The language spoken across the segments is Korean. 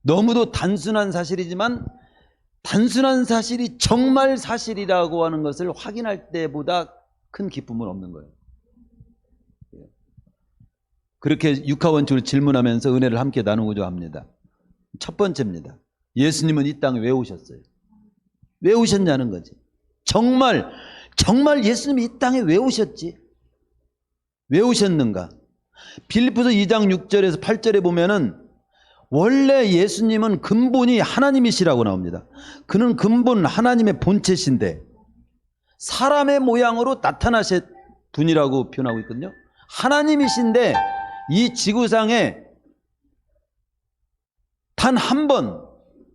너무도 단순한 사실이지만 단순한 사실이 정말 사실이라고 하는 것을 확인할 때보다 큰 기쁨은 없는 거예요. 그렇게 육하원칙으로 질문하면서 은혜를 함께 나누고자 합니다. 첫 번째입니다. 예수님은 이 땅에 왜 오셨어요? 왜 오셨냐는 거지. 정말 예수님이 이 땅에 왜 오셨지? 왜 오셨는가? 빌립보서 2장 6절에서 8절에 보면은 원래 예수님은 근본이 하나님이시라고 나옵니다. 그는 근본 하나님의 본체신데 사람의 모양으로 나타나신 분이라고 표현하고 있거든요. 하나님이신데 이 지구상에 단 한 번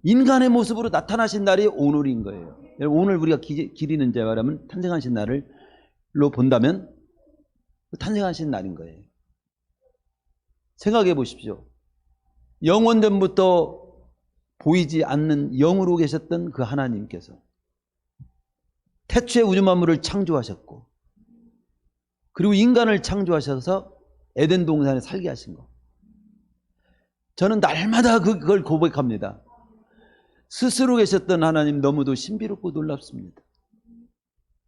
인간의 모습으로 나타나신 날이 오늘인 거예요. 오늘 우리가 기리는 자 말하면 탄생하신 날로 본다면 탄생하신 날인 거예요. 생각해 보십시오. 영원전부터 보이지 않는 영으로 계셨던 그 하나님께서 태초에 우주 만물을 창조하셨고 그리고 인간을 창조하셔서 에덴 동산에 살게 하신 거. 저는 날마다 그걸 고백합니다. 스스로 계셨던 하나님 너무도 신비롭고 놀랍습니다.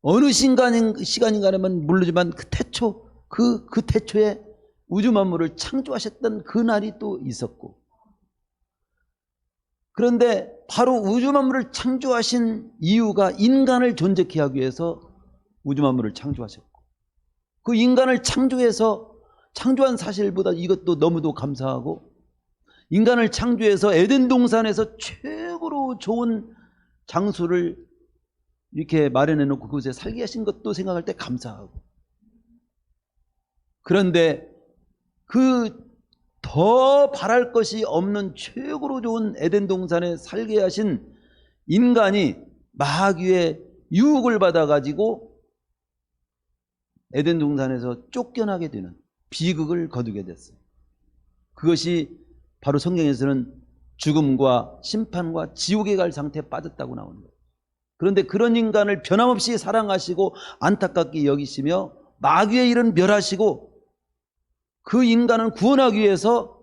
어느 시간인가는 모르지만 그 태초, 그 태초에 우주 만물을 창조하셨던 그 날이 또 있었고 그런데 바로 우주 만물을 창조하신 이유가 인간을 존재케 하기 위해서 우주 만물을 창조하셨고 그 인간을 창조한 사실보다 이것도 너무도 감사하고 인간을 창조해서 에덴 동산에서 최고로 좋은 장소를 이렇게 마련해 놓고 그곳에 살게 하신 것도 생각할 때 감사하고 그런데 그 더 바랄 것이 없는 최고로 좋은 에덴 동산에 살게 하신 인간이 마귀의 유혹을 받아가지고 에덴 동산에서 쫓겨나게 되는 비극을 거두게 됐어요. 그것이 바로 성경에서는 죽음과 심판과 지옥에 갈 상태에 빠졌다고 나오는 거예요. 그런데 그런 인간을 변함없이 사랑하시고 안타깝게 여기시며 마귀의 일은 멸하시고 그 인간을 구원하기 위해서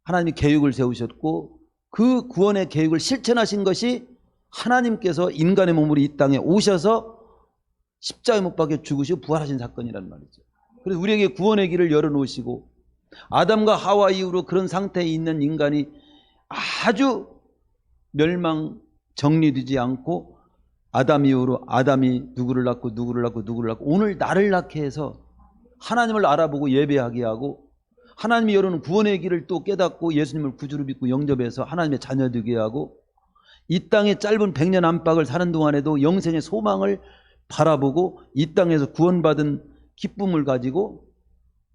하나님이 계획을 세우셨고 그 구원의 계획을 실천하신 것이 하나님께서 인간의 몸으로 이 땅에 오셔서 십자가에 못 박혀 죽으시고 부활하신 사건이란 말이죠. 그래서 우리에게 구원의 길을 열어놓으시고 아담과 하와 이후로 그런 상태에 있는 인간이 아주 멸망 정리되지 않고 아담 이후로 아담이 누구를 낳고 오늘 나를 낳게 해서 하나님을 알아보고 예배하게 하고 하나님이 열어놓은 구원의 길을 또 깨닫고 예수님을 구주로 믿고 영접해서 하나님의 자녀 되게 하고 이 땅의 짧은 100년 안팎을 사는 동안에도 영생의 소망을 바라보고 이 땅에서 구원받은 기쁨을 가지고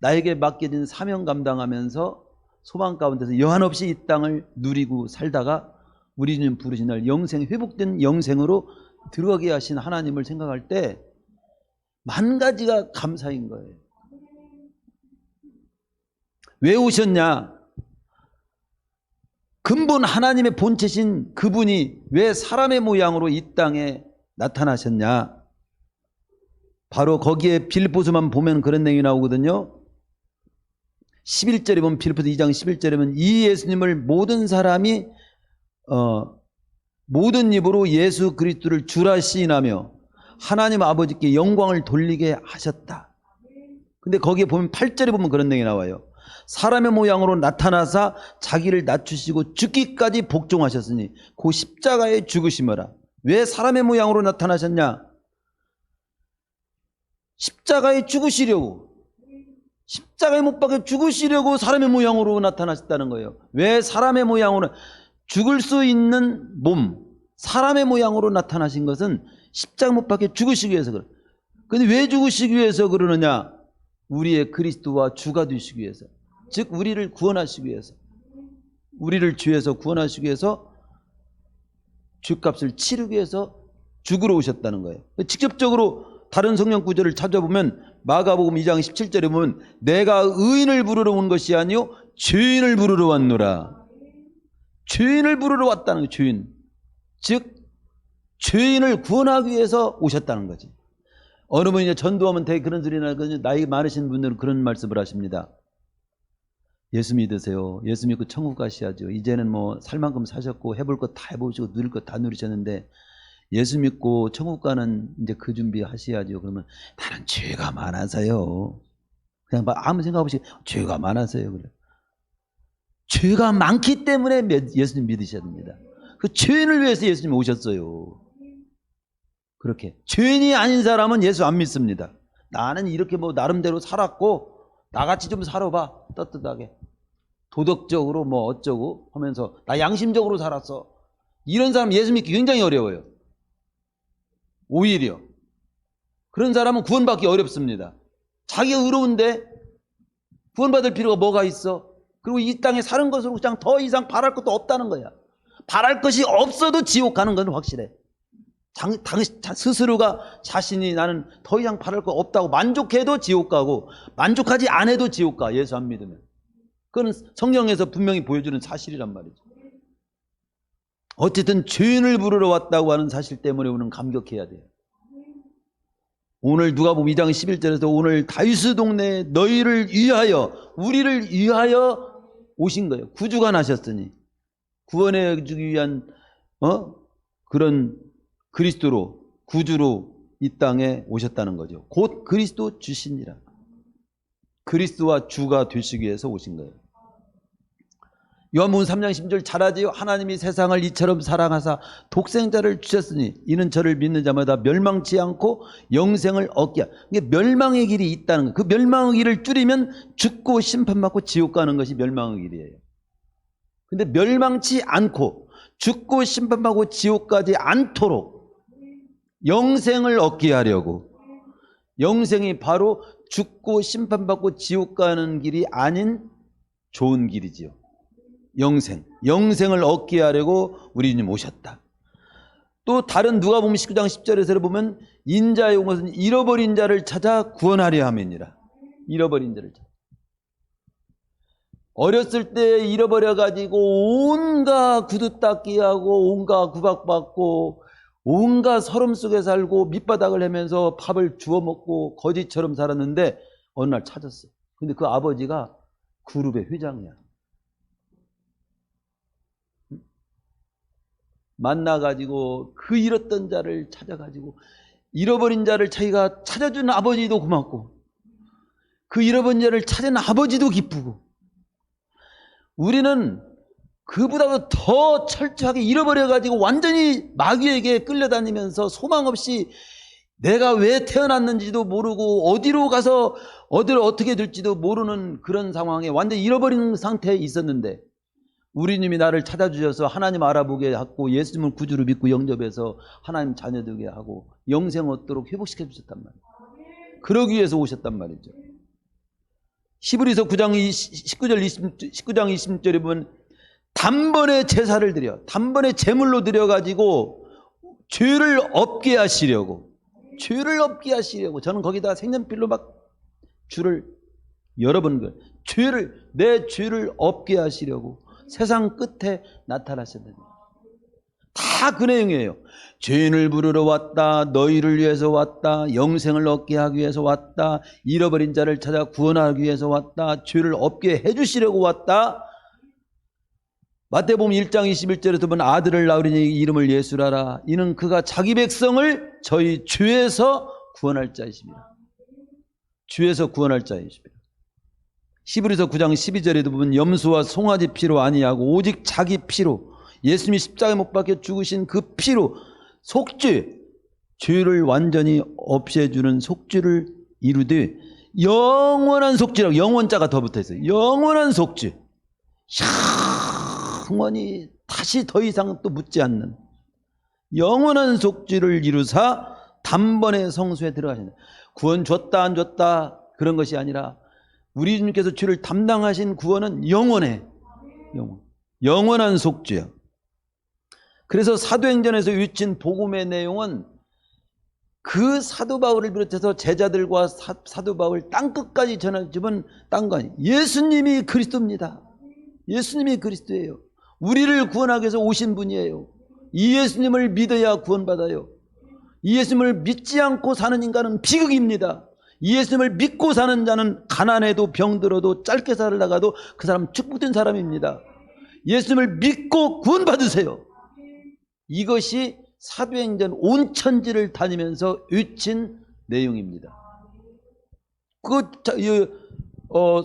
나에게 맡겨진 사명 감당하면서 소망 가운데서 여한없이 이 땅을 누리고 살다가 우리 주님 부르신 날 영생 회복된 영생으로 들어가게 하신 하나님을 생각할 때 만 가지가 감사인 거예요. 왜 오셨냐? 근본 하나님의 본체신 그분이 왜 사람의 모양으로 이 땅에 나타나셨냐? 바로 거기에 빌립보서만 보면 그런 내용이 나오거든요. 11절에 보면 빌립보서 2장 11절에 보면 이 예수님을 모든 사람이 모든 입으로 예수 그리스도를 주라 시인하며 하나님 아버지께 영광을 돌리게 하셨다. 근데 거기에 보면 8절에 보면 그런 내용이 나와요. 사람의 모양으로 나타나사 자기를 낮추시고 죽기까지 복종하셨으니 그 십자가에 죽으심이라. 왜 사람의 모양으로 나타나셨냐? 십자가에 죽으시려고, 십자가에 못 박혀 죽으시려고 사람의 모양으로 나타나셨다는 거예요. 왜 사람의 모양으로? 죽을 수 있는 몸, 사람의 모양으로 나타나신 것은 십자가 못 박혀 죽으시기 위해서 그래요. 근데 왜 죽으시기 위해서 그러느냐? 우리의 그리스도와 주가 되시기 위해서, 즉 우리를 구원하시기 위해서, 우리를 죄에서 구원하시기 위해서 죄값을 치르기 위해서 죽으러 오셨다는 거예요. 직접적으로 다른 성경 구절을 찾아보면 마가복음 2장 17절에 보면 내가 의인을 부르러 온 것이 아니요 죄인을 부르러 왔노라. 죄인을 부르러 왔다는 거예요. 죄인, 즉 죄인을 구원하기 위해서 오셨다는 거지. 어느 분이 전도하면 되게 그런 소리 나거든요. 나이 많으신 분들은 그런 말씀을 하십니다. 예수 믿으세요. 예수 믿고 천국 가셔야죠. 이제는 뭐 살 만큼 사셨고 해볼 것 다 해보시고 누릴 것 다 누리셨는데 예수 믿고 천국 가는 이제 그 준비 하셔야죠. 그러면 나는 죄가 많아서요. 그냥 아무 생각 없이 죄가 많아서요. 그래. 죄가 많기 때문에 예수님 믿으셔야 됩니다. 그 죄인을 위해서 예수님 오셨어요. 그렇게 죄인이 아닌 사람은 예수 안 믿습니다. 나는 이렇게 뭐 나름대로 살았고 나같이 좀 살아봐. 떳떳하게 도덕적으로 뭐 어쩌고 하면서 나 양심적으로 살았어. 이런 사람 예수 믿기 굉장히 어려워요. 오히려 그런 사람은 구원받기 어렵습니다. 자기가 의로운데 구원받을 필요가 뭐가 있어? 그리고 이 땅에 사는 것으로 그냥 더 이상 바랄 것도 없다는 거야. 바랄 것이 없어도 지옥 가는 건 확실해. 스스로가 자신이 나는 더 이상 바랄 거 없다고 만족해도 지옥 가고 만족하지 않아도 지옥 가. 예수 안 믿으면. 그건 성경에서 분명히 보여주는 사실이란 말이죠. 어쨌든 죄인을 부르러 왔다고 하는 사실 때문에 우리는 감격해야 돼요. 오늘 누가복음 2장 11절에서 오늘 다윗의 동네에 너희를 위하여 우리를 위하여 오신 거예요. 구주가 나셨으니 구원해 주기 위한 그런 그리스도로 구주로 이 땅에 오셨다는 거죠. 곧 그리스도 주시니라. 그리스도와 주가 되시기 위해서 오신 거예요. 요한복음 3장 10절 잘 아지요. 하나님이 세상을 이처럼 사랑하사 독생자를 주셨으니 이는 저를 믿는 자마다 멸망치 않고 영생을 얻게 하라. 이게 멸망의 길이 있다는 거예요. 그 멸망의 길을 줄이면 죽고 심판받고 지옥 가는 것이 멸망의 길이에요. 근데 멸망치 않고 죽고 심판받고 지옥 가지 않도록 영생을 얻게 하려고. 영생이 바로 죽고 심판받고 지옥 가는 길이 아닌 좋은 길이지요. 영생을 얻게 하려고 우리 주님 오셨다. 또 다른 누가복음 19장 10절에서 보면 인자의 온 것은 잃어버린 자를 찾아 구원하려 함이니라. 잃어버린 자를 찾아. 어렸을 때 잃어버려가지고 온갖 구두 닦기 하고 온갖 구박받고 온갖 서름 속에 살고 밑바닥을 헤면서 밥을 주워 먹고 거지처럼 살았는데 어느 날 찾았어. 근데 그 아버지가 그룹의 회장이야. 만나가지고 그 잃었던 자를 찾아가지고 잃어버린 자를 자기가 찾아준 아버지도 고맙고 그 잃어버린 자를 찾은 아버지도 기쁘고 우리는 그보다도 더 철저하게 잃어버려가지고 완전히 마귀에게 끌려다니면서 소망 없이 내가 왜 태어났는지도 모르고 어디로 가서 어디로 어떻게 될지도 모르는 그런 상황에 완전히 잃어버린 상태에 있었는데 우리 님이 나를 찾아주셔서 하나님 알아보게 하고 예수님을 구주로 믿고 영접해서 하나님 자녀 되게 하고 영생 얻도록 회복시켜 주셨단 말이에요. 그러기 위해서 오셨단 말이죠. 히브리서 9장 19장 20절에 보면 단번에 제사를 드려 단번에 제물로 드려가지고 죄를 없게 하시려고 저는 거기다 색연필로 막 줄을 여러 번 내 죄를 없게 하시려고 세상 끝에 나타나셨느니 다 그 내용이에요. 죄인을 부르러 왔다. 너희를 위해서 왔다. 영생을 얻게 하기 위해서 왔다. 잃어버린 자를 찾아 구원하기 위해서 왔다. 죄를 없게 해주시려고 왔다. 마태복음 1장 21절에서 보면 아들을 낳으리니 이름을 예수라라. 이는 그가 자기 백성을 저희 죄에서 구원할 자이십니다. 죄에서 구원할 자이십니다. 히브리서 9장 12절에도 보면 염소와 송아지 피로 아니하고 오직 자기 피로 예수님이 십자가에 못 박혀 죽으신 그 피로 죄를 완전히 없애주는 속죄를 이루되 영원한 속죄라고 영원자가 더 붙어있어요. 영원한 속죄. 영원히 다시 더 이상 또 묻지 않는 영원한 속죄를 이루사 단번에 성소에 들어가신다. 구원 줬다 안 줬다 그런 것이 아니라 우리 주님께서 죄를 담당하신 구원은 영원해. 영원한 속죄야. 그래서 사도행전에서 위친 복음의 내용은 그 사도 바울을 비롯해서 제자들과 사도 바울 땅끝까지 전해주면 딴 거 아니에요. 예수님이 그리스도입니다. 예수님이 그리스도예요. 우리를 구원하기 위해서 오신 분이에요. 이 예수님을 믿어야 구원받아요. 이 예수님을 믿지 않고 사는 인간은 비극입니다. 예수님을 믿고 사는 자는 가난해도 병들어도 짧게 살다가도 그 사람은 축복된 사람입니다. 예수님을 믿고 구원받으세요. 이것이 사도행전 온 천지를 다니면서 외친 내용입니다.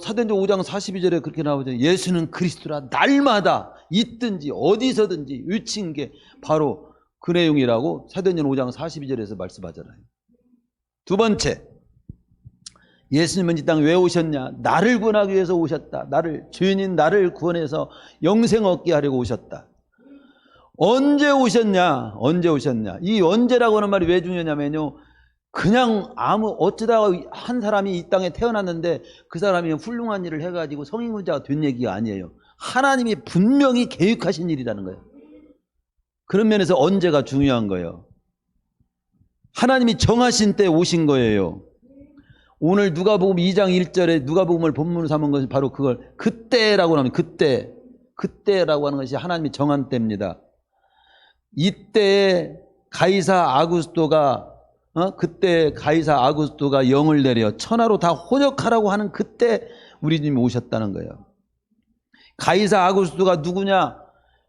사도행전 5장 42절에 그렇게 나오죠. 예수는 그리스도라. 날마다 있든지 어디서든지 외친 게 바로 그 내용이라고 사도행전 5장 42절에서 말씀하잖아요. 두 번째, 예수님은 이 땅에 왜 오셨냐? 나를 구원하기 위해서 오셨다. 죄인인 나를 구원해서 영생 얻게 하려고 오셨다. 언제 오셨냐? 언제 오셨냐? 이 언제라고 하는 말이 왜 중요하냐면요, 그냥 어쩌다가 한 사람이 이 땅에 태어났는데 그 사람이 훌륭한 일을 해가지고 성인군자가 된 얘기가 아니에요. 하나님이 분명히 계획하신 일이라는 거예요. 그런 면에서 언제가 중요한 거예요. 하나님이 정하신 때 오신 거예요. 오늘 누가복음 2장 1절에 누가복음을 본문으로 삼은 것이 바로 그걸 그때라고 하면 그때라고 하는 것이 하나님이 정한 때입니다. 이때에 가이사 아구스토가 그때 가이사 아구스토가 영을 내려 천하로 다 호적하라고 하는 그때 우리 주님이 오셨다는 거예요. 가이사 아구스토가 누구냐?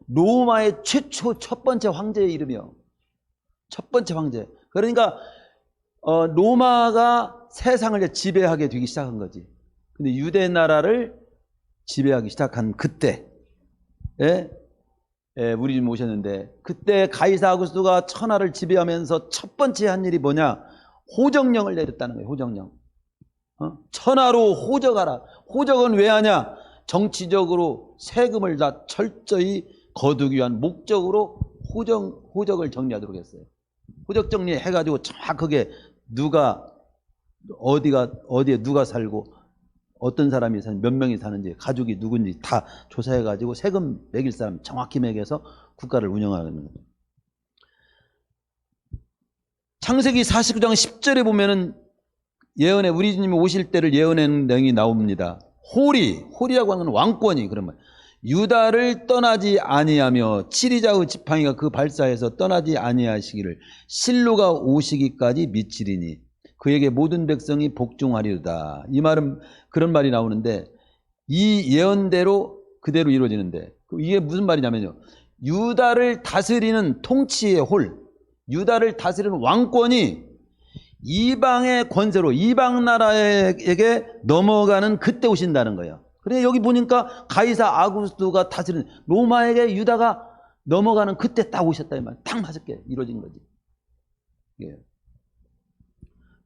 로마의 최초 첫 번째 황제의 이름이요. 첫 번째 황제. 그러니까 로마가 세상을 지배하게 되기 시작한 거지. 근데 유대 나라를 지배하기 시작한 그때 우리 집 오셨는데, 그때 가이사 아구스토가 천하를 지배하면서 첫 번째 한 일이 뭐냐? 호적령을 내렸다는 거예요. 호적령. 천하로 호적하라. 호적은 왜 하냐? 정치적으로 세금을 다 철저히 거두기 위한 목적으로 호적을 정리하도록 했어요. 호적 정리해가지고 정확하게 어디에 누가 살고 어떤 사람이 사는지, 몇 명이 사는지, 가족이 누군지 다 조사해가지고 세금 매길 사람 정확히 매겨서 국가를 운영하는 거예요. 창세기 49장 10절에 보면은 우리 주님이 오실 때를 예언하는 내용이 나옵니다. 홀이라고 하는 건 왕권이, 그러면 유다를 떠나지 아니하며 치리자의 지팡이가 그 발사에서 떠나지 아니하시기를 실로가 오시기까지 미치리니 그에게 모든 백성이 복종하리로다. 이 말은 그런 말이 나오는데, 이 예언대로 그대로 이루어지는데, 이게 무슨 말이냐면요, 유다를 다스리는 통치의 유다를 다스리는 왕권이 이방의 권세로 이방 나라에게 넘어가는 그때 오신다는 거예요. 그래, 여기 보니까 가이사 아구스토가 다스리는 로마에게 유다가 넘어가는 그때 딱 오셨다, 이 말. 딱 맞게 이루어진 거지. 예.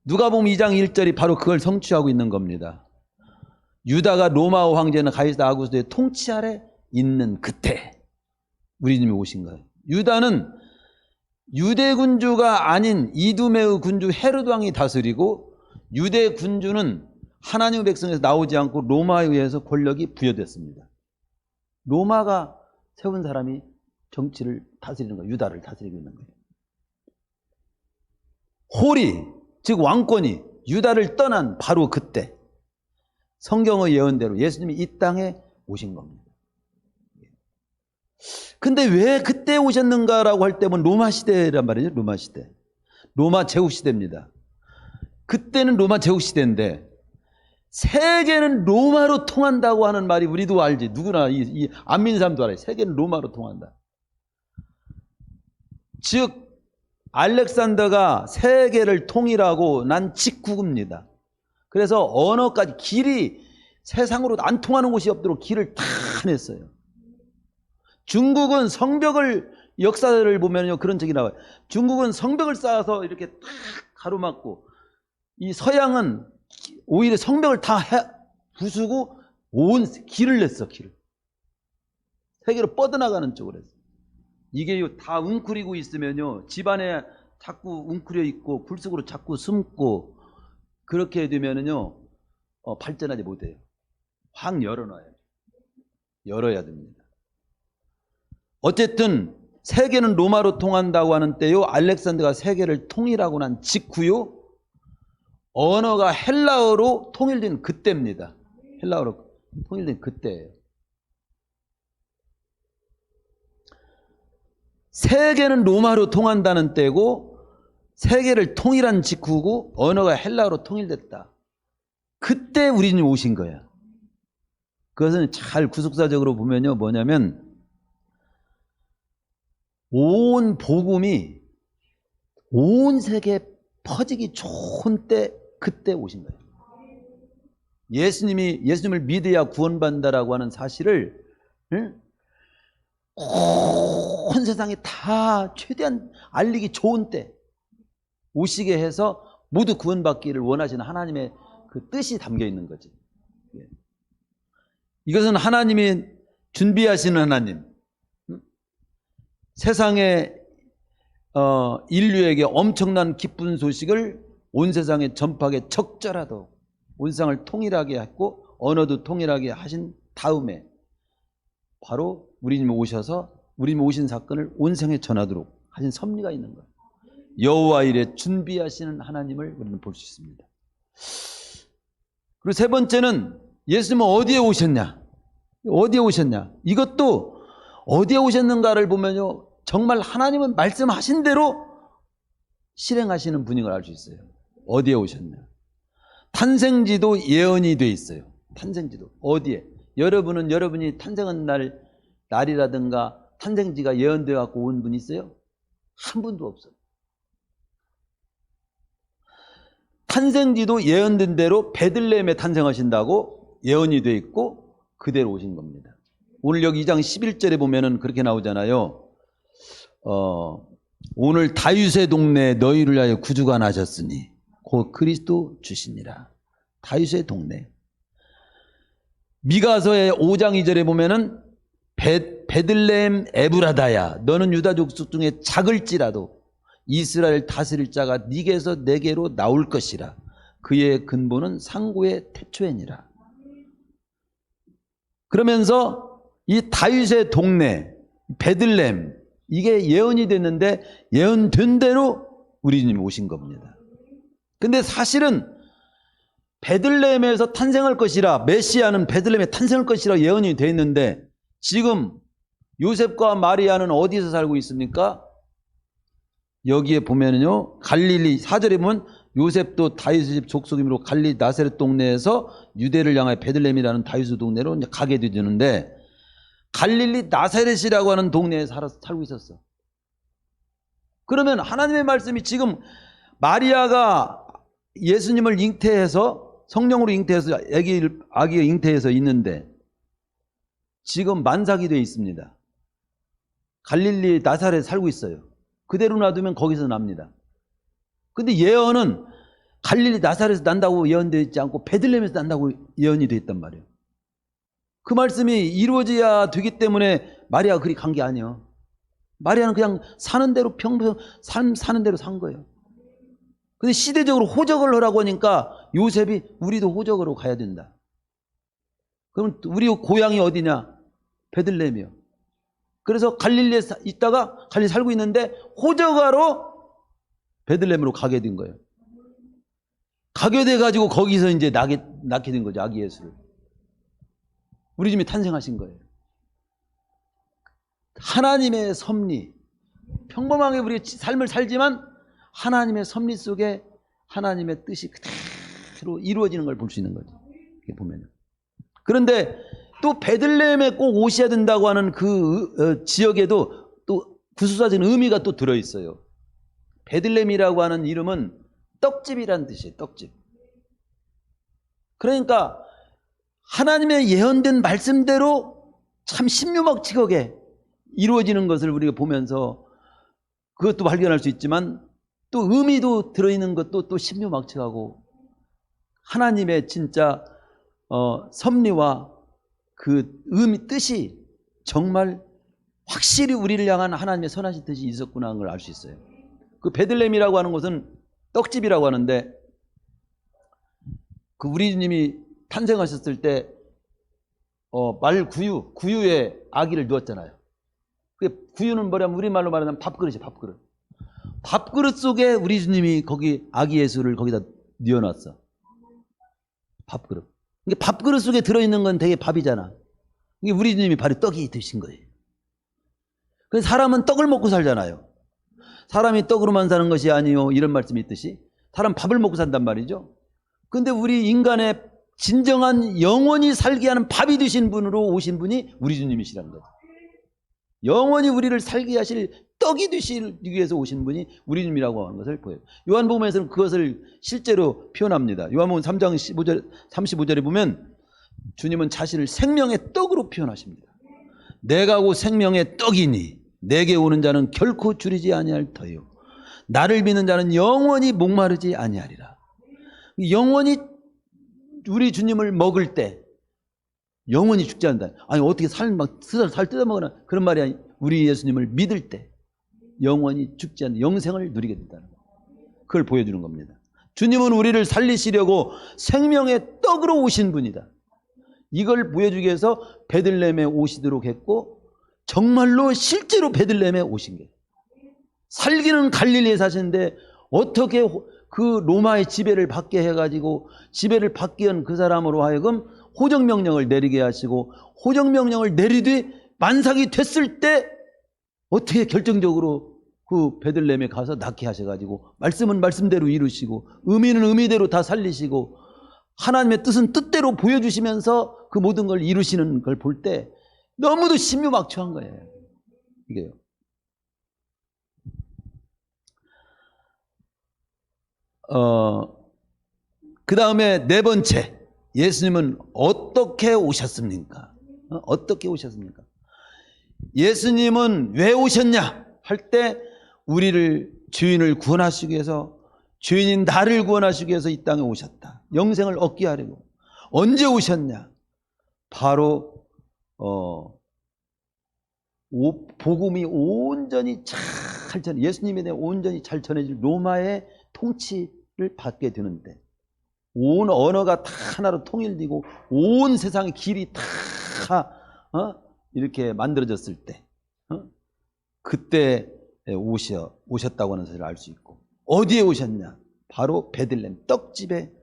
누가복음 2장 1절이 바로 그걸 성취하고 있는 겁니다. 유다가 로마 황제는 가이사 아구스토의 통치 아래 있는 그때 우리 주님이 오신 거예요. 유다는 유대 군주가 아닌 이두메의 군주 헤롯 왕이 다스리고, 유대 군주는 하나님의 백성에서 나오지 않고 로마에 의해서 권력이 부여됐습니다. 로마가 세운 사람이 정치를 다스리는 거예요. 유다를 다스리고 있는 거예요. 즉 왕권이 유다를 떠난 바로 그때 성경의 예언대로 예수님이 이 땅에 오신 겁니다. 근데 왜 그때 오셨는가라고 할 때면 로마 시대란 말이죠. 로마 시대. 로마 제국 시대입니다. 그때는 로마 제국 시대인데 세계는 로마로 통한다고 하는 말이 우리도 알지. 누구나 이 안 믿는 사람도 알아요. 세계는 로마로 통한다. 즉 알렉산더가 세계를 통일하고 난 직국입니다. 그래서 언어까지 길이 세상으로 안 통하는 곳이 없도록 길을 다 냈어요. 중국은 성벽을 역사를 보면요 그런 적이 나와요. 중국은 성벽을 쌓아서 이렇게 딱 가로막고, 이 서양은 오히려 성벽을 다 부수고 온 길을 냈어. 길을 세계로 뻗어나가는 쪽으로 했어. 이게 다 웅크리고 있으면요 집안에 자꾸 웅크려 있고 불 속으로 자꾸 숨고 그렇게 되면은요 발전하지 못해요. 확 열어야 됩니다. 어쨌든 세계는 로마로 통한다고 하는 때요, 알렉산더가 세계를 통일하고 난 직후요, 언어가 헬라어로 통일된 그때입니다. 헬라어로 통일된 그때예요. 세계는 로마로 통한다는 때고 세계를 통일한 직후고 언어가 헬라어로 통일됐다. 그때 우리 주님 오신 거예요. 그것은 잘 구속사적으로 보면요, 뭐냐면 온 복음이 온 세계에 퍼지기 좋은 때, 그때 오신 거예요. 예수님을 믿어야 구원받는다라고 하는 사실을 온 세상에 다 최대한 알리기 좋은 때 오시게 해서 모두 구원받기를 원하시는 하나님의 그 뜻이 담겨 있는 거지. 이것은 하나님이 준비하시는 하나님, 세상에 인류에게 엄청난 기쁜 소식을 온 세상에 전파하게 적절하도록 온 세상을 통일하게 했고 언어도 통일하게 하신 다음에 바로 우리 주님 오셔서 우리 주님 오신 사건을 온 세상에 전하도록 하신 섭리가 있는 거예요. 여호와 일에 준비하시는 하나님을 우리는 볼 수 있습니다. 그리고 세 번째는 예수님은 어디에 오셨냐? 어디에 오셨냐? 이것도 어디에 오셨는가를 보면요, 정말 하나님은 말씀하신 대로 실행하시는 분인 걸 알 수 있어요. 어디에 오셨냐? 탄생지도 예언이 돼 있어요. 탄생지도 어디에? 여러분은 여러분이 탄생한 날이라든가 탄생지가 예언되어 갖고 온 분 있어요? 한 분도 없어요. 탄생지도 예언된 대로 베들레헴에 탄생하신다고 예언이 돼 있고 그대로 오신 겁니다. 오늘 여기 2장 11절에 보면은 그렇게 나오잖아요. 오늘 다윗의 동네에 너희를 위하여 구주가 나셨으니 곧 그리스도 주시니라. 다윗의 동네. 미가서의 5장 2절에 보면은 베들레헴 에브라다야, 너는 유다 족속 중에 작을지라도 이스라엘 다스릴 자가 네게서 내게로 나올 것이라. 그의 근본은 상고의 태초에니라. 그러면서 이 다윗의 동네 베들레헴, 이게 예언이 됐는데 예언된 대로 우리 주님이 오신 겁니다. 근데 사실은 베들레헴에서 탄생할 것이라, 메시아는 베들레헴에 탄생할 것이라 예언이 되어 있는데 지금 요셉과 마리아는 어디서 살고 있습니까? 여기에 보면은요, 갈릴리 4절에 보면 요셉도 다윗의 집 족속이므로 갈릴리 나사렛 동네에서 유대를 향하여 베들레헴이라는 다윗의 동네로 이제 가게 되는데 갈릴리 나사렛이라고 하는 동네에 살고 있었어. 그러면 하나님의 말씀이 지금 마리아가 예수님을 잉태해서 성령으로 잉태해서 아기가 잉태해서 있는데 지금 만삭이 되어 있습니다. 갈릴리 나사렛에 살고 있어요. 그대로 놔두면 거기서 납니다. 근데 예언은 갈릴리 나사렛에서 난다고 예언되어 있지 않고 베들레헴에서 난다고 예언이 되어 있단 말이에요. 그 말씀이 이루어져야 되기 때문에 마리아가 그리 간 게 아니에요. 마리아는 그냥 사는 대로 평생 사는 대로 산 거예요. 근데 시대적으로 호적을 하라고 하니까 요셉이 우리도 호적으로 가야 된다. 그럼 우리 고향이 어디냐? 베들레헴이요. 그래서 갈릴리에 있다가 갈릴리 살고 있는데 호적하러 베들레헴으로 가게 된 거예요. 가게 돼가지고 거기서 이제 낳게 된 거죠. 아기 예수를. 우리 집에 탄생하신 거예요. 하나님의 섭리, 평범하게 우리 삶을 살지만 하나님의 섭리 속에 하나님의 뜻이 그대로 이루어지는 걸 볼 수 있는 거죠. 이렇게 보면요. 그런데 또 베들레헴에 꼭 오셔야 된다고 하는 그 지역에도 또 구수사적인 의미가 또 들어있어요. 베들레헴이라고 하는 이름은 떡집이라는 뜻이에요. 떡집. 그러니까 하나님의 예언된 말씀대로 참 신묘막측하게 이루어지는 것을 우리가 보면서 그것도 발견할 수 있지만 또 의미도 들어있는 것도 또 신묘막측하고 하나님의 진짜 섭리와 그 의미, 뜻이 정말 확실히 우리를 향한 하나님의 선하신 뜻이 있었구나 하는 걸 알 수 있어요. 그 베들레헴이라고 하는 곳은 떡집이라고 하는데 그 우리 주님이 탄생하셨을 때 말 구유에 아기를 누웠잖아요. 그 구유는 뭐냐면 우리말로 말하면 밥그릇이에요. 밥그릇. 밥그릇 속에 우리 주님이 거기 아기 예수를 거기다 뉘어놨어. 밥그릇. 이게 밥그릇 속에 들어있는 건 되게 밥이잖아. 이게 우리 주님이 바로 떡이 드신 거예요. 그래서 사람은 떡을 먹고 살잖아요. 사람이 떡으로만 사는 것이 아니요, 이런 말씀이 있듯이 사람 밥을 먹고 산단 말이죠. 그런데 우리 인간의 진정한 영원히 살게 하는 밥이 되신 분으로 오신 분이 우리 주님이시라는 거죠. 영원히 우리를 살게 하실 떡이 되시기 위해서 오신 분이 우리 주님이라고 하는 것을 보여요. 요한복음에서는 그것을 실제로 표현합니다. 요한복음 3장 35절에 보면 주님은 자신을 생명의 떡으로 표현하십니다. 내가 곧 생명의 떡이니 내게 오는 자는 결코 줄이지 아니할 터요. 나를 믿는 자는 영원히 목마르지 아니하리라. 영원히 우리 주님을 먹을 때 영원히 죽지 않는다. 아니 어떻게 살 뜯어먹으나 그런 말이 아니, 우리 예수님을 믿을 때 영원히 죽지 않는 영생을 누리게 된다는 거. 그걸 보여주는 겁니다. 주님은 우리를 살리시려고 생명의 떡으로 오신 분이다. 이걸 보여주기 위해서 베들레헴에 오시도록 했고 정말로 실제로 베들레헴에 오신 게 살기는 갈릴리에 사시는데 어떻게 그 로마의 지배를 받게 해가지고 지배를 받게 한 그 사람으로 하여금 호정명령을 내리게 하시고 호정명령을 내리되 만삭이 됐을 때 어떻게 결정적으로 그 베들레헴에 가서 낳게 하셔가지고 말씀은 말씀대로 이루시고 의미는 의미대로 다 살리시고 하나님의 뜻은 뜻대로 보여주시면서 그 모든 걸 이루시는 걸 볼 때 너무도 신묘막초한 거예요. 이게요. 그 다음에 네 번째, 예수님은 어떻게 오셨습니까? 어떻게 오셨습니까? 예수님은 왜 오셨냐 할 때 우리를 주인을 구원하시기 위해서 주인인 나를 구원하시기 위해서 이 땅에 오셨다. 영생을 얻게 하려고. 언제 오셨냐? 바로 복음이 온전히 잘 전해 예수님에 대해 온전히 잘 전해질 로마의 통치를 받게 되는데 온 언어가 다 하나로 통일되고 온 세상의 길이 다 이렇게 만들어졌을 때 그때 오셨다고 하는 사실을 알 수 있고 어디에 오셨냐? 바로 베들레헴 떡집에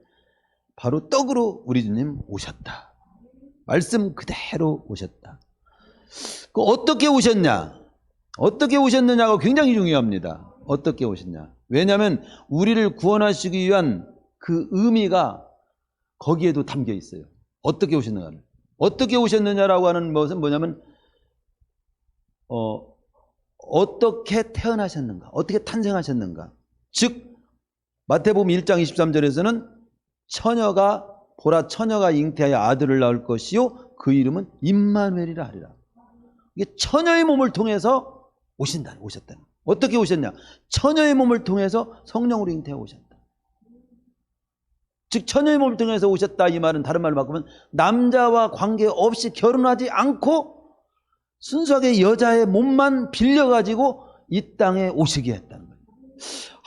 바로 떡으로 우리 주님 오셨다. 말씀 그대로 오셨다. 어떻게 오셨냐? 어떻게 오셨느냐가 굉장히 중요합니다. 어떻게 오셨냐? 왜냐하면 우리를 구원하시기 위한 그 의미가 거기에도 담겨 있어요. 어떻게 오셨느냐를. 어떻게 오셨느냐라고 하는 것은 뭐냐면 어떻게 태어나셨는가? 어떻게 탄생하셨는가? 즉 마태복음 1장 23절에서는 처녀가 잉태하여 아들을 낳을 것이요 그 이름은 임마누엘이라 하리라. 이게 처녀의 몸을 통해서 오셨다. 어떻게 오셨냐? 처녀의 몸을 통해서 성령으로 잉태해 오셨다. 즉 처녀의 몸을 통해서 오셨다 이 말은 다른 말로 바꾸면 남자와 관계없이 결혼하지 않고 순수하게 여자의 몸만 빌려가지고 이 땅에 오시게 했다는 거예요.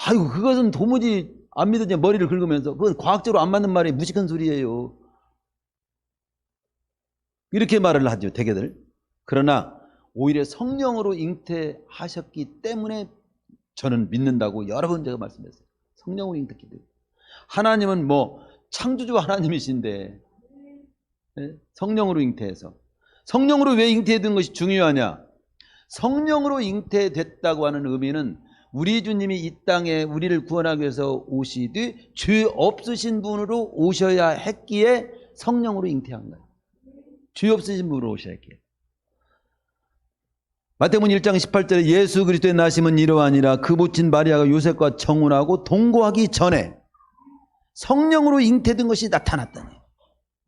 아이고 그것은 도무지 안 믿어지냐 머리를 긁으면서 그건 과학적으로 안 맞는 말이 무식한 소리예요. 이렇게 말을 하죠 대개들. 그러나 오히려 성령으로 잉태하셨기 때문에 저는 믿는다고 여러 번 제가 말씀했어요. 성령으로 잉태했기 때문에. 하나님은 창조주 하나님이신데 성령으로 잉태해서 성령으로 왜 잉태된 것이 중요하냐? 성령으로 잉태됐다고 하는 의미는 우리 주님이 이 땅에 우리를 구원하기 위해서 오시되 죄 없으신 분으로 오셔야 했기에 성령으로 잉태한 거예요. 죄 없으신 분으로 오셔야 했기에. 마태복음 1장 18절에 예수 그리스도의 나심은 이러하니라 그 모친 마리아가 요셉과 정혼하고 동거하기 전에 성령으로 잉태된 것이 나타났다니.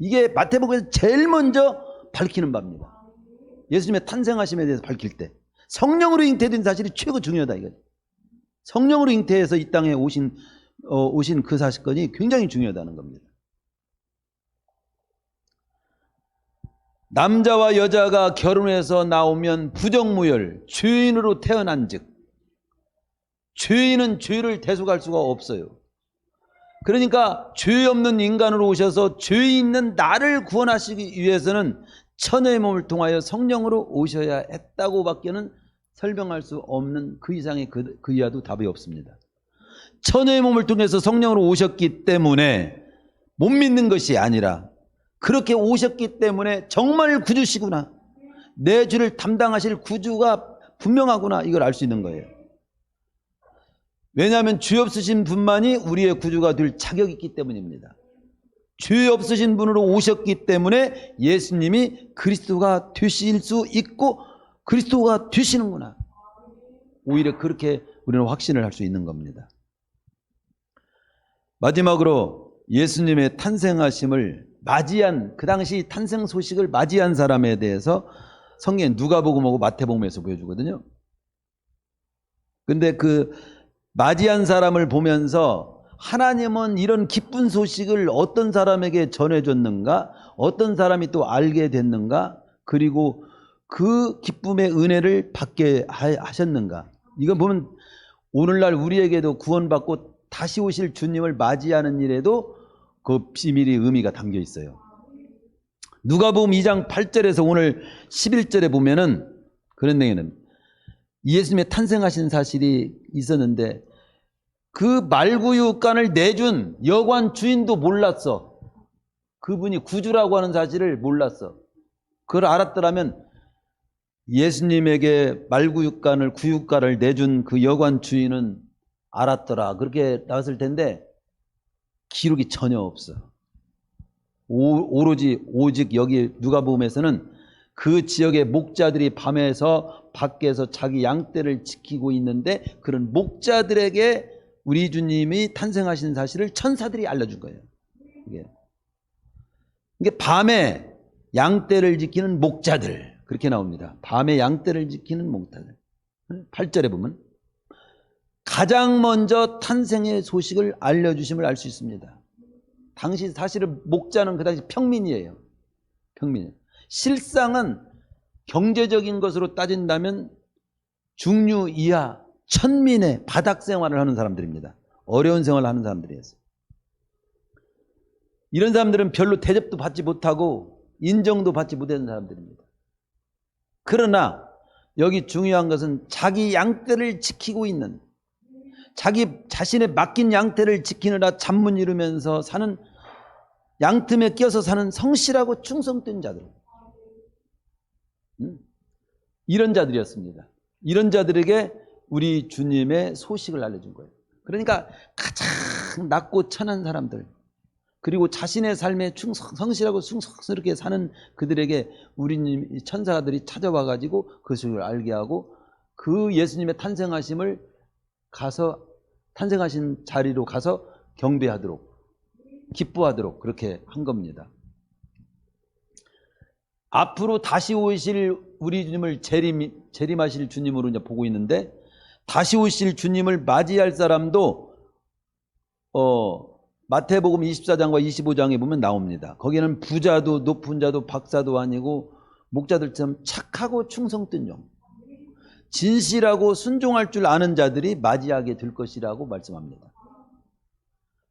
이게 마태복음에서 제일 먼저 밝히는 바입니다. 예수님의 탄생하심에 대해서 밝힐 때 성령으로 잉태된 사실이 최고 중요하다 이거죠. 성령으로 잉태해서 이 땅에 오신 그 사건이 굉장히 중요하다는 겁니다. 남자와 여자가 결혼해서 나오면 부정무열, 죄인으로 태어난 즉 죄인은 죄를 대속할 수가 없어요. 그러니까 죄 없는 인간으로 오셔서 죄 있는 나를 구원하시기 위해서는 처녀의 몸을 통하여 성령으로 오셔야 했다고 밖에는 설명할 수 없는 그 이상의 그 이하도 답이 없습니다. 처녀의 몸을 통해서 성령으로 오셨기 때문에 못 믿는 것이 아니라 그렇게 오셨기 때문에 정말 구주시구나. 내 죄를 담당하실 구주가 분명하구나. 이걸 알 수 있는 거예요. 왜냐하면 죄 없으신 분만이 우리의 구주가 될 자격이 있기 때문입니다. 죄 없으신 분으로 오셨기 때문에 예수님이 그리스도가 되실 수 있고 그리스도가 되시는구나. 오히려 그렇게 우리는 확신을 할 수 있는 겁니다. 마지막으로 예수님의 탄생하심을 맞이한, 그 당시 탄생 소식을 맞이한 사람에 대해서 성경 누가복음하고 마태복음에서 보여주거든요. 근데 그 맞이한 사람을 보면서 하나님은 이런 기쁜 소식을 어떤 사람에게 전해줬는가, 어떤 사람이 또 알게 됐는가, 그리고 그 기쁨의 은혜를 받게 하셨는가. 이거 보면 오늘날 우리에게도 구원받고 다시 오실 주님을 맞이하는 일에도 그 비밀의 의미가 담겨 있어요. 누가복음 2장 8절에서 오늘 11절에 보면은 그런 내용은 예수님의 탄생하신 사실이 있었는데 그 말구유간을 내준 여관 주인도 몰랐어. 그분이 구주라고 하는 사실을 몰랐어. 그걸 알았더라면 예수님에게 말구유간을, 구유간을 내준 그 여관 주인은 알았더라. 그렇게 나왔을 텐데 기록이 전혀 없어. 오직 여기 누가복음에서는 그 지역의 목자들이 밤에서 밖에서 자기 양떼를 지키고 있는데 그런 목자들에게 우리 주님이 탄생하신 사실을 천사들이 알려준 거예요. 이게 밤에 양떼를 지키는 목자들, 그렇게 나옵니다. 밤에 양떼를 지키는 목자들. 8절에 보면 가장 먼저 탄생의 소식을 알려주심을 알 수 있습니다. 당시 사실은 목자는 그 당시 평민이에요. 평민. 실상은 경제적인 것으로 따진다면 중류 이하 천민의 바닥 생활을 하는 사람들입니다. 어려운 생활을 하는 사람들이었어요. 이런 사람들은 별로 대접도 받지 못하고 인정도 받지 못하는 사람들입니다. 그러나 여기 중요한 것은 자기 양떼를 지키고 있는, 자기 자신의 맡긴 양떼를 지키느라 잠문 이루면서 사는, 양틈에 끼어서 사는 성실하고 충성된 자들, 이런 자들이었습니다. 이런 자들에게 우리 주님의 소식을 알려준 거예요. 그러니까 가장 낮고 천한 사람들, 그리고 자신의 삶에 성실하고 충성스럽게 사는 그들에게 우리 천사들이 찾아와 가지고 그 소식을 알게 하고 그 예수님의 탄생하심을 가서, 탄생하신 자리로 가서 경배하도록, 기뻐하도록 그렇게 한 겁니다. 앞으로 다시 오실 우리 주님을 재림하실 주님으로 이제 보고 있는데, 다시 오실 주님을 맞이할 사람도 마태복음 24장과 25장에 보면 나옵니다. 거기는 부자도 높은 자도 박사도 아니고 목자들처럼 착하고 충성된 종, 진실하고 순종할 줄 아는 자들이 맞이하게 될 것이라고 말씀합니다.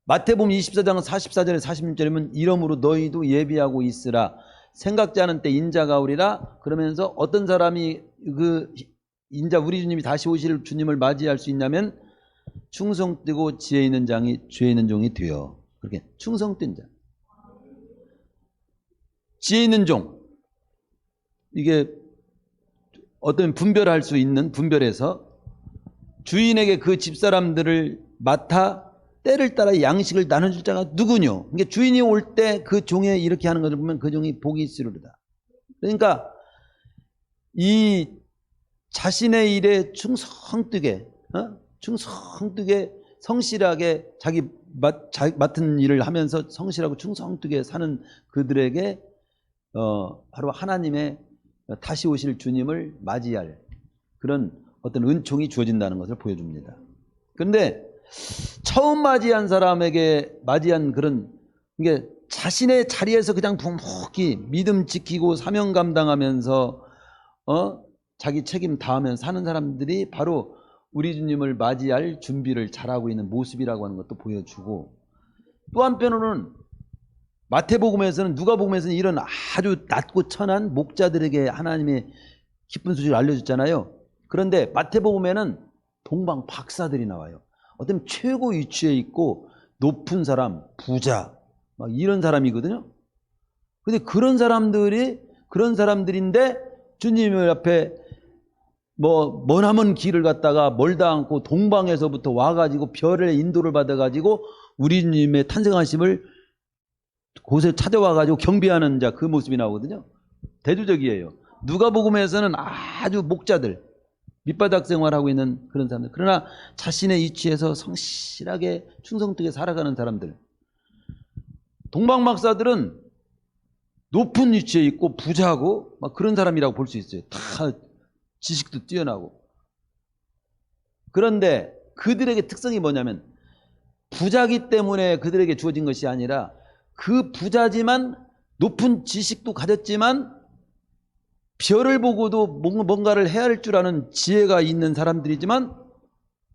마태복음 24장 44절에 46절이면 이러므로 너희도 예비하고 있으라, 생각지 않은 때 인자가 오리라. 그러면서 어떤 사람이 그 인자 우리 주님이 다시 오실 주님을 맞이할 수 있냐면 충성되고 지혜 있는 장이 죄 있는 종이 되어. 그렇게 충성된 자, 지혜 있는 종, 이게 어떤 분별할 수 있는, 분별해서 주인에게 그 집사람들을 맡아 때를 따라 양식을 나눠줄 자가 누구뇨? 그러니까 주인이 올 때 그 종에 이렇게 하는 것을 보면 그 종이 복이 있으리로다. 그러니까 이 자신의 일에 충성되게 성실하게 자기 맡은 일을 하면서 성실하고 충성되게 사는 그들에게 바로 하나님의 다시 오실 주님을 맞이할 그런 어떤 은총이 주어진다는 것을 보여줍니다. 그런데 처음 맞이한 사람에게 맞이한 그런, 이게 자신의 자리에서 그냥 묵묵히 믿음 지키고 사명 감당하면서 자기 책임 다하면서 사는 사람들이 바로 우리 주님을 맞이할 준비를 잘하고 있는 모습이라고 하는 것도 보여주고, 또 한편으로는 마태복음에서는, 누가복음에서는 이런 아주 낮고 천한 목자들에게 하나님의 기쁜 소식을 알려줬잖아요. 그런데 마태복음에는 동방 박사들이 나와요. 어떤 최고 위치에 있고 높은 사람, 부자, 막 이런 사람이거든요. 근데 그런 사람들인데 주님 앞에 뭐 머나먼 길을 갔다가 멀다 않고 동방에서부터 와가지고 별의 인도를 받아가지고 우리 주님의 탄생하심을 곳에 찾아와가지고 경배하는 자, 그 모습이 나오거든요. 대조적이에요. 누가복음에서는 아주 목자들, 밑바닥 생활하고 있는 그런 사람들, 그러나 자신의 위치에서 성실하게 충성되게 살아가는 사람들. 동방박사들은 높은 위치에 있고 부자고 막 그런 사람이라고 볼 수 있어요. 다 지식도 뛰어나고. 그런데 그들에게 특성이 뭐냐면 부자기 때문에 그들에게 주어진 것이 아니라 그 부자지만 높은 지식도 가졌지만 별을 보고도 뭔가를 해야 할 줄 아는 지혜가 있는 사람들이지만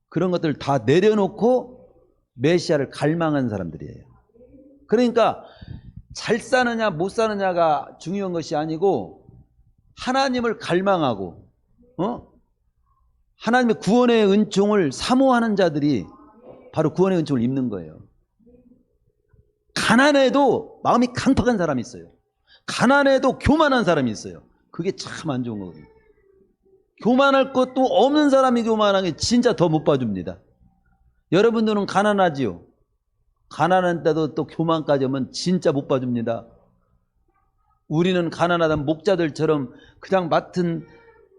그런 것들을 다 내려놓고 메시아를 갈망한 사람들이에요. 그러니까 잘 사느냐 못 사느냐가 중요한 것이 아니고 하나님을 갈망하고 하나님의 구원의 은총을 사모하는 자들이 바로 구원의 은총을 입는 거예요. 가난해도 마음이 강팍한 사람이 있어요. 가난해도 교만한 사람이 있어요. 그게 참 안 좋은 거거든요. 교만할 것도 없는 사람이 교만한 게 진짜 더 못 봐줍니다. 여러분들은 가난하지요? 가난한데도 또 교만까지 하면 진짜 못 봐줍니다. 우리는 가난하던 목자들처럼 그냥 맡은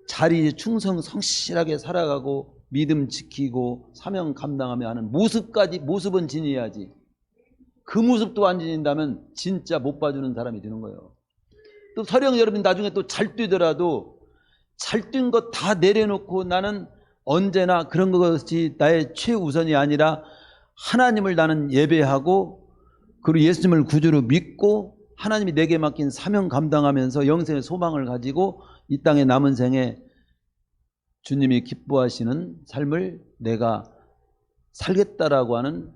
자리에 충성 성실하게 살아가고 믿음 지키고 사명 감당하며 하는 모습은 지녀야지. 그 모습도 안 지닌다면 진짜 못 봐주는 사람이 되는 거예요. 또 설령 여러분 나중에 또 잘 뛰더라도 잘 뛴 것 다 내려놓고 나는 언제나 그런 것이 나의 최우선이 아니라 하나님을 나는 예배하고 그리고 예수님을 구주로 믿고 하나님이 내게 맡긴 사명 감당하면서 영생의 소망을 가지고 이 땅의 남은 생에 주님이 기뻐하시는 삶을 내가 살겠다라고 하는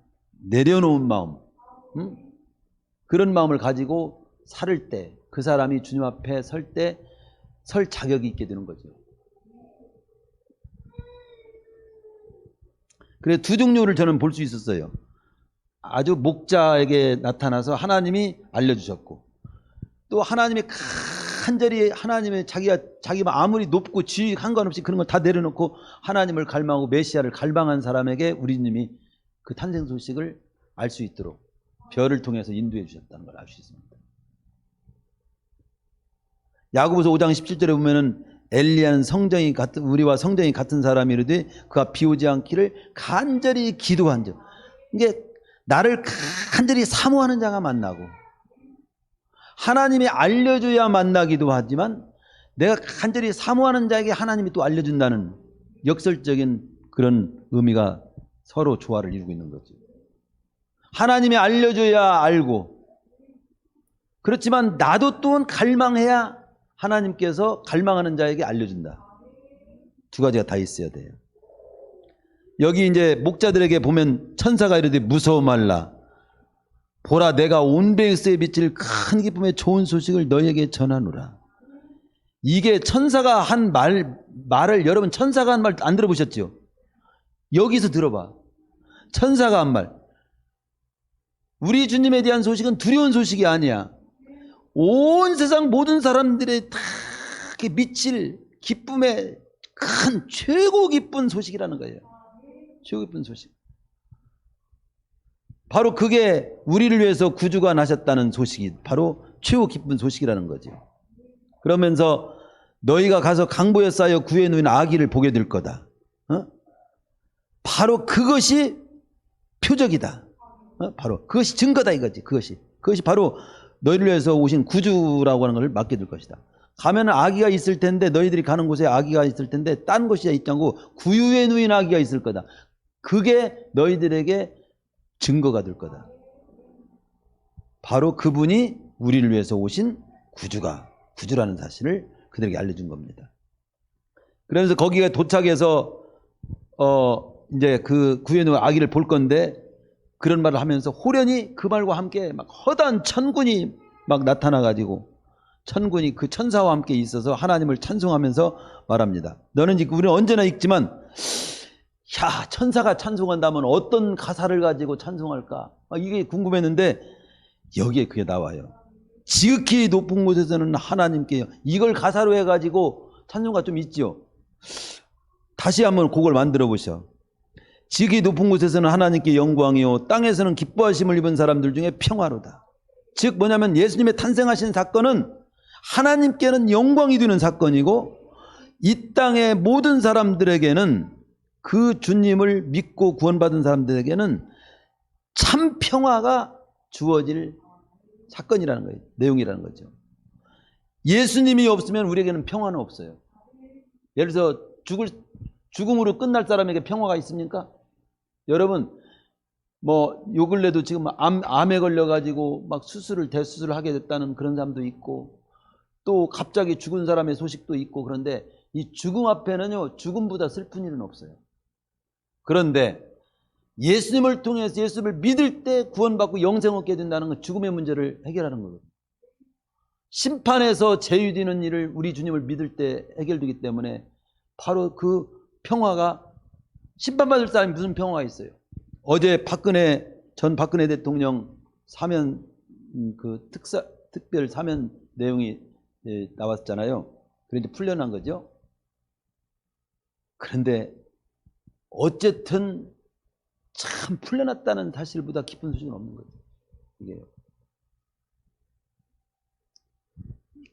내려놓은 마음, 그런 마음을 가지고 살 때 그 사람이 주님 앞에 설 때 설 자격이 있게 되는 거죠. 그래서 두 종류를 저는 볼 수 있었어요. 아주 목자에게 나타나서 하나님이 알려주셨고 또 하나님이 간절히 하나님의 자기가 아무리 높고 지위 상관없이 그런 걸 다 내려놓고 하나님을 갈망하고 메시아를 갈망한 사람에게 우리 주님이 그 탄생 소식을 알 수 있도록 별을 통해서 인도해 주셨다는 걸 알 수 있습니다. 야고보서 5장 17절에 보면은 엘리야는 우리와 성정이 같은 사람이르되 그가 비오지 않기를 간절히 기도한 자. 이게 나를 간절히 사모하는 자가 만나고 하나님이 알려줘야 만나기도 하지만 내가 간절히 사모하는 자에게 하나님이 또 알려준다는 역설적인 그런 의미가 서로 조화를 이루고 있는 거죠. 하나님이 알려줘야 알고 그렇지만 나도 또한 갈망해야 하나님께서 갈망하는 자에게 알려준다. 두 가지가 다 있어야 돼요. 여기 이제 목자들에게 보면 천사가 이르되 무서워 말라. 보라 내가 온 백성에 비칠 큰 기쁨의 좋은 소식을 너희에게 전하노라. 이게 천사가 한 말을 여러분 천사가 한 말 안 들어보셨죠? 여기서 들어봐. 천사가 한 말. 우리 주님에 대한 소식은 두려운 소식이 아니야. 온 세상 모든 사람들의 다 미칠 기쁨의 큰 최고 기쁜 소식이라는 거예요. 최고 기쁜 소식. 바로 그게 우리를 위해서 구주가 나셨다는 소식이 바로 최고 기쁜 소식이라는 거죠. 그러면서 너희가 가서 강보에 쌓여 구해 놓인 아기를 보게 될 거다. 바로 그것이 표적이다. 바로 그것이 증거다 이거지. 그것이 바로 너희를 위해서 오신 구주라고 하는 것을 맡게 될 것이다. 가면 아기가 있을 텐데 너희들이 가는 곳에 아기가 있을 텐데 딴 곳이 있지 않고 구유에 누인 아기가 있을 거다. 그게 너희들에게 증거가 될 거다. 바로 그분이 우리를 위해서 오신 구주라는 사실을 그들에게 알려준 겁니다. 그러면서 거기에 도착해서 이제 그 구유에 누인 아기를 볼 건데 그런 말을 하면서 호련히 그 말과 함께 막 허다한 천군이 막 나타나가지고 천군이 그 천사와 함께 있어서 하나님을 찬송하면서 말합니다. 우리는 언제나 읽지만 천사가 찬송한다면 어떤 가사를 가지고 찬송할까? 이게 궁금했는데 여기에 그게 나와요. 지극히 높은 곳에서는 하나님께요. 이걸 가사로 해가지고 찬송가 좀 있지요. 다시 한번 그걸 만들어 보셔. 지극히 높은 곳에서는 하나님께 영광이요 땅에서는 기뻐하심을 입은 사람들 중에 평화로다. 즉 뭐냐면 예수님의 탄생하신 사건은 하나님께는 영광이 되는 사건이고 이 땅의 모든 사람들에게는 그 주님을 믿고 구원받은 사람들에게는 참 평화가 주어질 사건이라는 거예요. 내용이라는 거죠. 예수님이 없으면 우리에게는 평화는 없어요. 예를 들어서 죽음으로 끝날 사람에게 평화가 있습니까? 여러분 뭐 요 근래도 지금 암에 걸려가지고 막 대수술을 하게 됐다는 그런 사람도 있고 또 갑자기 죽은 사람의 소식도 있고 그런데 이 죽음 앞에는요 죽음보다 슬픈 일은 없어요. 그런데 예수님을 통해서 예수를 믿을 때 구원받고 영생 얻게 된다는 건 죽음의 문제를 해결하는 거거든요. 심판에서 제유되는 일을 우리 주님을 믿을 때 해결되기 때문에 바로 그 평화가 심판받을 사람이 무슨 평화가 있어요. 어제 전 박근혜 대통령 사면 특별 사면 내용이 나왔잖아요. 그런데 풀려난 거죠. 그런데 어쨌든 참 풀려났다는 사실보다 기쁜 소식은 없는 거죠. 이게요.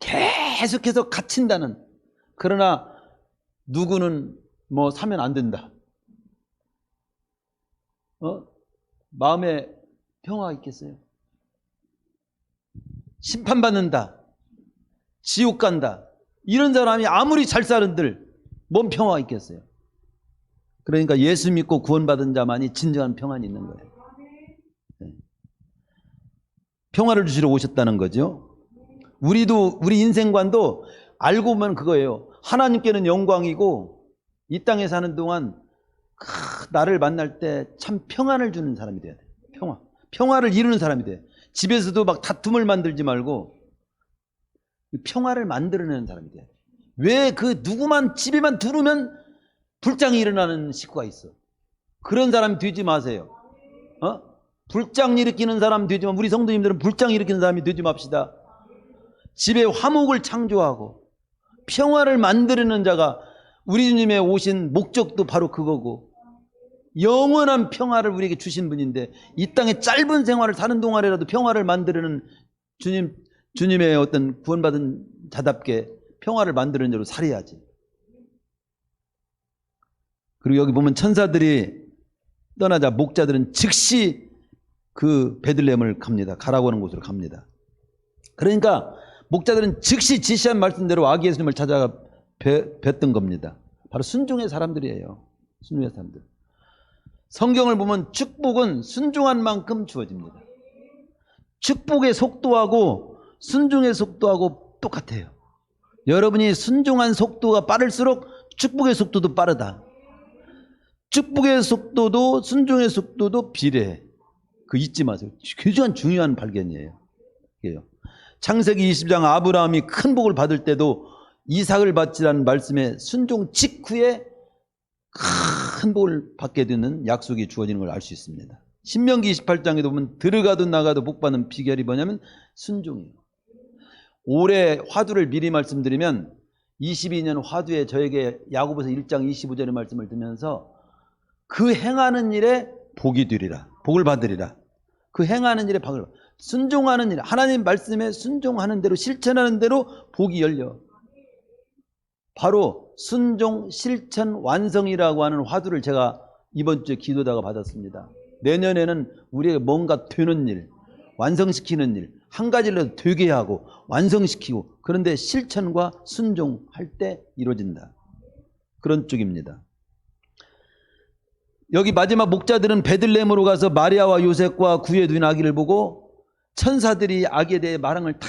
계속해서 갇힌다는. 그러나 누구는 뭐 사면 안 된다. 마음에 평화가 있겠어요? 심판받는다. 지옥 간다. 이런 사람이 아무리 잘 사는들 뭔 평화가 있겠어요? 그러니까 예수 믿고 구원받은 자만이 진정한 평안이 있는 거예요. 네. 평화를 주시러 오셨다는 거죠. 우리 인생관도 알고 보면 그거예요. 하나님께는 영광이고 이 땅에 사는 동안 나를 만날 때 참 평안을 주는 사람이 돼야 돼. 평화를 이루는 사람이 돼. 집에서도 막 다툼을 만들지 말고 평화를 만들어내는 사람이 돼야 돼. 왜 누구만 집에만 들어오면 불장이 일어나는 식구가 있어. 그런 사람 되지 마세요. 불장 일으키는 사람 되지 마. 우리 성도님들은 불장 일으키는 사람이 되지 맙시다. 집에 화목을 창조하고 평화를 만들어내는 자가 우리 주님의 오신 목적도 바로 그거고 영원한 평화를 우리에게 주신 분인데 이 땅에 짧은 생활을 사는 동안이라도 평화를 만들어내는 주님의 어떤 구원받은 자답게 평화를 만드는 자로 살아야지. 그리고 여기 보면 천사들이 떠나자 목자들은 즉시 그 베들레헴을 갑니다. 가라고 하는 곳으로 갑니다. 그러니까 목자들은 즉시 지시한 말씀대로 아기 예수님을 찾아가 뵀던 겁니다. 바로 순종의 사람들이에요. 순종의 사람들. 성경을 보면 축복은 순종한 만큼 주어집니다. 축복의 속도하고 순종의 속도하고 똑같아요. 여러분이 순종한 속도가 빠를수록 축복의 속도도 빠르다. 축복의 속도도 순종의 속도도 비례해. 그거 잊지 마세요. 굉장히 중요한 발견이에요. 창세기 20장 아브라함이 큰 복을 받을 때도 이삭을 받지라는 말씀에 순종 직후에 큰 복을 받게 되는 약속이 주어지는 걸 알 수 있습니다. 신명기 28장에도 보면 들어가도 나가도 복 받는 비결이 뭐냐면 순종이에요. 올해 화두를 미리 말씀드리면 22년 화두에 저에게 야고보서 1장 25절의 말씀을 들면서 그 행하는 일에 복이 되리라. 복을 받으리라. 그 행하는 일에 복을 받으리라. 순종하는 일, 하나님 말씀에 순종하는 대로 실천하는 대로 복이 열려. 바로 순종 실천 완성이라고 하는 화두를 제가 이번 주에 기도다가 받았습니다. 내년에는 우리에게 뭔가 되는 일, 완성시키는 일, 한 가지를 되게 하고 완성시키고 그런데 실천과 순종할 때 이루어진다. 그런 쪽입니다. 여기 마지막 목자들은 베들레헴으로 가서 마리아와 요셉과 구에 둔 아기를 보고 천사들이 아기에 대해 말한 다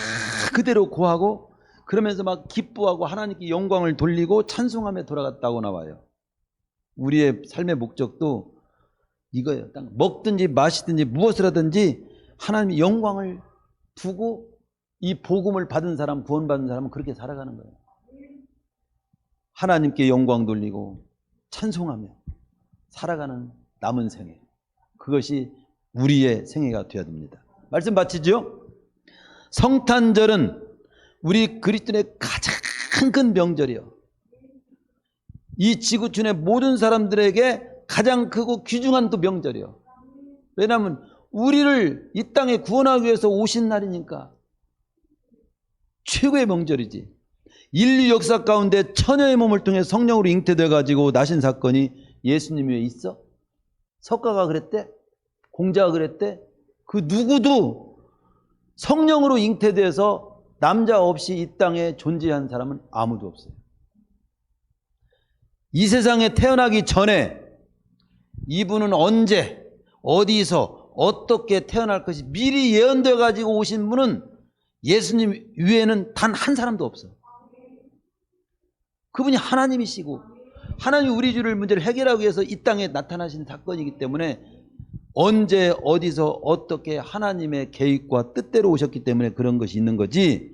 그대로 고하고 그러면서 막 기뻐하고 하나님께 영광을 돌리고 찬송하며 돌아갔다고 나와요. 우리의 삶의 목적도 이거예요. 먹든지 마시든지 무엇을 하든지 하나님의 영광을 두고 이 복음을 받은 사람, 구원받은 사람은 그렇게 살아가는 거예요. 하나님께 영광 돌리고 찬송하며 살아가는 남은 생애. 그것이 우리의 생애가 되어야 됩니다. 말씀 마치죠? 성탄절은 우리 그리스도인의 가장 큰 명절이요. 이 지구촌의 모든 사람들에게 가장 크고 귀중한 또 명절이요. 왜냐하면 우리를 이 땅에 구원하기 위해서 오신 날이니까 최고의 명절이지. 인류 역사 가운데 처녀의 몸을 통해 성령으로 잉태돼 가지고 나신 사건이 예수님 위에 있어? 석가가 그랬대? 공자가 그랬대? 그 누구도 성령으로 잉태돼서 남자 없이 이 땅에 존재한 사람은 아무도 없어요. 이 세상에 태어나기 전에 이분은 언제 어디서 어떻게 태어날 것이 미리 예언돼 가지고 오신 분은 예수님 위에는 단 한 사람도 없어. 그분이 하나님이시고 하나님이 우리 주를 문제를 해결하기 위해서 이 땅에 나타나신 사건이기 때문에 언제 어디서 어떻게 하나님의 계획과 뜻대로 오셨기 때문에 그런 것이 있는 거지,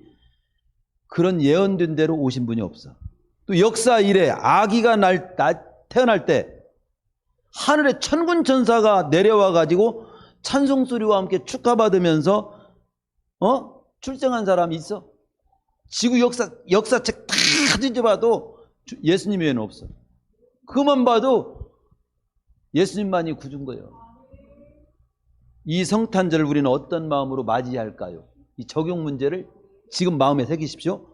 그런 예언된 대로 오신 분이 없어. 또 역사 이래 아기가 태어날 때 하늘에 천군 천사가 내려와 가지고 찬송 소리와 함께 축하받으면서 출생한 사람이 있어? 지구 역사책 다 뒤져봐도 예수님 외에는 없어. 그만 봐도 예수님만이 구준 거예요. 이 성탄절을 우리는 어떤 마음으로 맞이할까요? 이 적용 문제를 지금 마음에 새기십시오.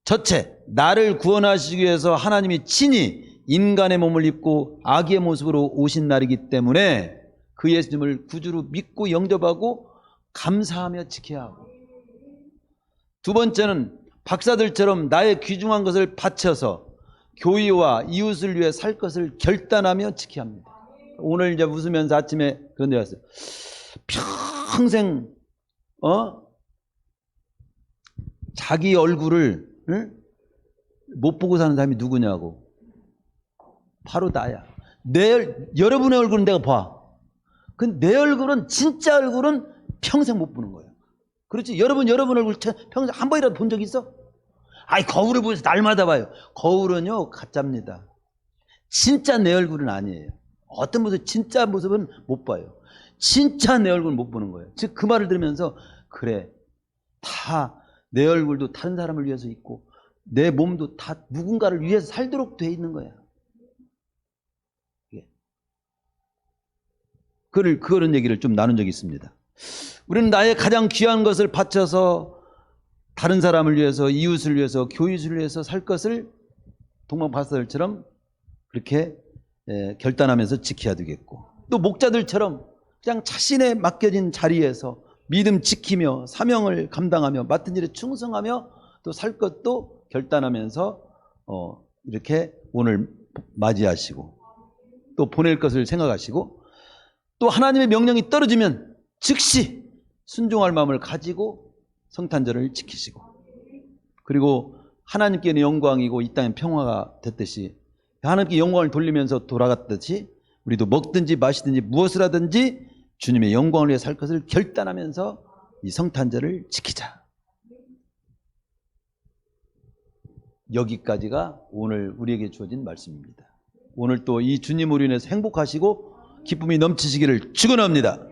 첫째, 나를 구원하시기 위해서 하나님이 친히 인간의 몸을 입고 아기의 모습으로 오신 날이기 때문에 그 예수님을 구주로 믿고 영접하고 감사하며 지켜야 하고, 두 번째는 박사들처럼 나의 귀중한 것을 바쳐서 교회와 이웃을 위해 살 것을 결단하며 지켜야 합니다. 오늘 이제 웃으면서 아침에 그런 데 왔어요. 평생 자기 얼굴을 못 보고 사는 사람이 누구냐고. 바로 나야. 여러분의 얼굴은 내가 봐. 근데 내 얼굴은, 진짜 얼굴은 평생 못 보는 거예요. 그렇지? 여러분 얼굴 평생 한 번이라도 본 적 있어? 아이, 거울을 보면서 날마다 봐요. 거울은요, 가짜입니다. 진짜 내 얼굴은 아니에요. 어떤 모습, 진짜 모습은 못 봐요. 진짜 내 얼굴은 못 보는 거예요. 즉, 그 말을 들으면서, 그래, 다 내 얼굴도 다른 사람을 위해서 있고 내 몸도 다 누군가를 위해서 살도록 돼 있는 거야. 그런 얘기를 좀 나눈 적이 있습니다. 우리는 나의 가장 귀한 것을 바쳐서 다른 사람을 위해서, 이웃을 위해서, 교회를 위해서 살 것을 동방박사들처럼 그렇게 결단하면서 지켜야 되겠고, 또 목자들처럼 그냥 자신의 맡겨진 자리에서 믿음 지키며 사명을 감당하며 맡은 일에 충성하며 또 살 것도 결단하면서 이렇게 오늘 맞이하시고 또 보낼 것을 생각하시고, 또 하나님의 명령이 떨어지면 즉시 순종할 마음을 가지고 성탄절을 지키시고, 그리고 하나님께는 영광이고 이 땅엔 평화가 됐듯이 하나님께 영광을 돌리면서 돌아갔듯이 우리도 먹든지 마시든지 무엇을 하든지 주님의 영광을 위해 살 것을 결단하면서 이 성탄절을 지키자. 여기까지가 오늘 우리에게 주어진 말씀입니다. 오늘 또 이 주님으로 인해서 행복하시고 기쁨이 넘치시기를 축원합니다.